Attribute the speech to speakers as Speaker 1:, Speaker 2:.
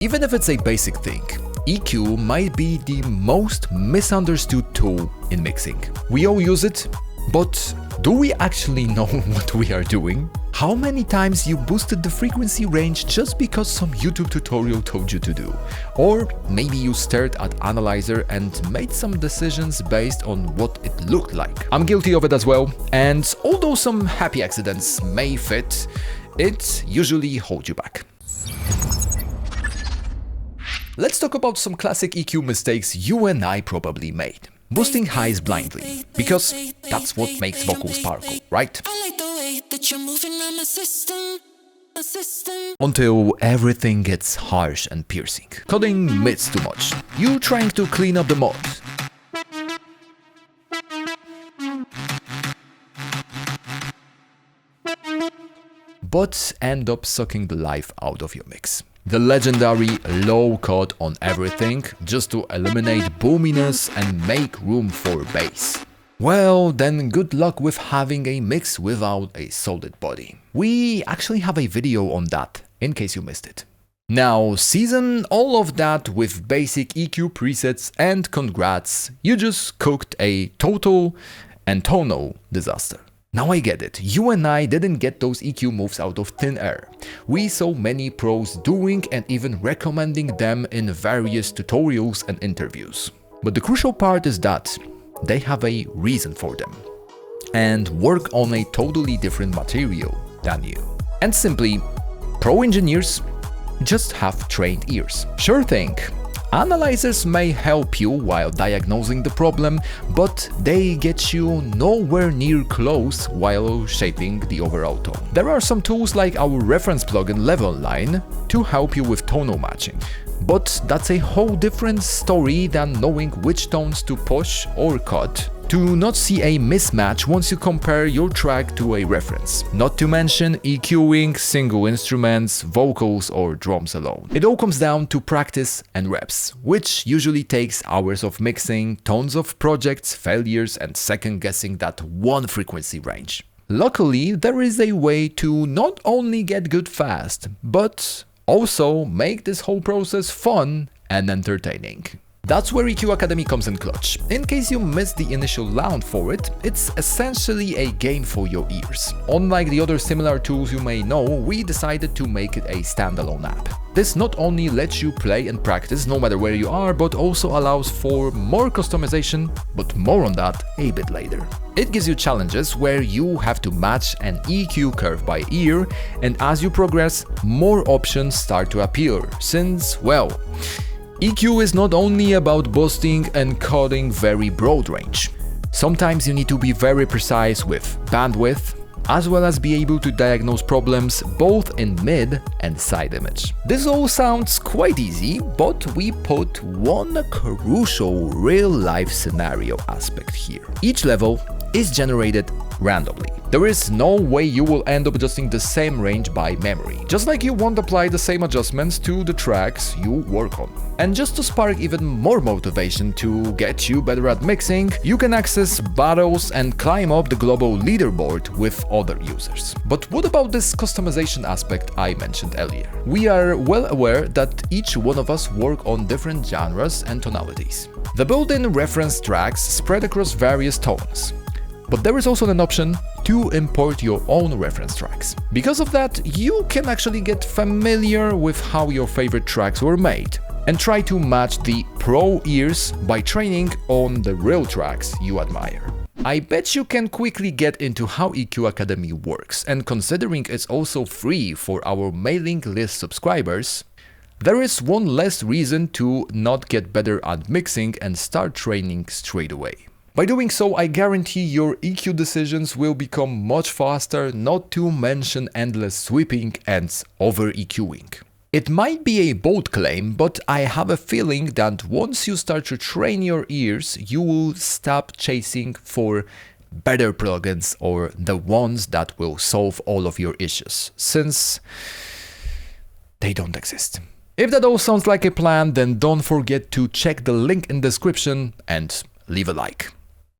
Speaker 1: Even if it's a basic thing, EQ might be the most misunderstood tool in mixing. We all use it, but do we actually know what we are doing? How many times you boosted the frequency range just because some YouTube tutorial told you to do? Or maybe you stared at Analyzer and made some decisions based on what it looked like. I'm guilty of it as well, and although some happy accidents may fit, it usually holds you back. Let's talk about some classic EQ mistakes you and I probably made. Boosting highs blindly, because that's what makes vocals powerful, right? Until everything gets harsh and piercing. Cutting mids too much. You trying to clean up the mud. But end up sucking the life out of your mix. The legendary low cut on everything just to eliminate boominess and make room for bass. Well, then good luck with having a mix without a solid body. We actually have a video on that, in case you missed it. Now, season all of that with basic EQ presets and congrats, you just cooked a total and tonal disaster. Now I get it, you and I didn't get those EQ moves out of thin air. We saw many pros doing and even recommending them in various tutorials and interviews. But the crucial part is that they have a reason for them and work on a totally different material than you. And simply, pro engineers just have trained ears. Sure thing, analyzers may help you while diagnosing the problem, but they get you nowhere near close while shaping the overall tone. There are some tools like our reference plugin Level Line to help you with tonal matching, but that's a whole different story than knowing which tones to push or cut to not see a mismatch once you compare your track to a reference. Not to mention EQing single instruments, vocals or drums alone. It all comes down to practice and reps, which usually takes hours of mixing, tons of projects, failures and second guessing that one frequency range. Luckily, there is a way to not only get good fast, but also make this whole process fun and entertaining. That's where EQ Academy comes in clutch. In case you missed the initial launch for it, it's essentially a game for your ears. Unlike the other similar tools you may know, we decided to make it a standalone app. This not only lets you play and practice no matter where you are, but also allows for more customization, but more on that a bit later. It gives you challenges where you have to match an EQ curve by ear, and as you progress, more options start to appear, since, well, EQ is not only about boosting and cutting very broad range. Sometimes you need to be very precise with bandwidth, as well as be able to diagnose problems both in mid and side image. This all sounds quite easy, but we put one crucial real-life scenario aspect here. Each level is generated randomly. There is no way you will end up adjusting the same range by memory, just like you won't apply the same adjustments to the tracks you work on. And just to spark even more motivation to get you better at mixing, you can access battles and climb up the global leaderboard with other users. But what about this customization aspect I mentioned earlier? We are well aware that each one of us work on different genres and tonalities. The built-in reference tracks spread across various tones. But there is also an option to import your own reference tracks. Because of that, you can actually get familiar with how your favorite tracks were made and try to match the pro ears by training on the real tracks you admire. I bet you can quickly get into how EQ Academy works, and considering it's also free for our mailing list subscribers, there is one less reason to not get better at mixing and start training straight away. By doing so, I guarantee your EQ decisions will become much faster, not to mention endless sweeping and over-EQing. It might be a bold claim, but I have a feeling that once you start to train your ears, you will stop chasing for better plugins or the ones that will solve all of your issues, since they don't exist. If that all sounds like a plan, then don't forget to check the link in the description and leave a like.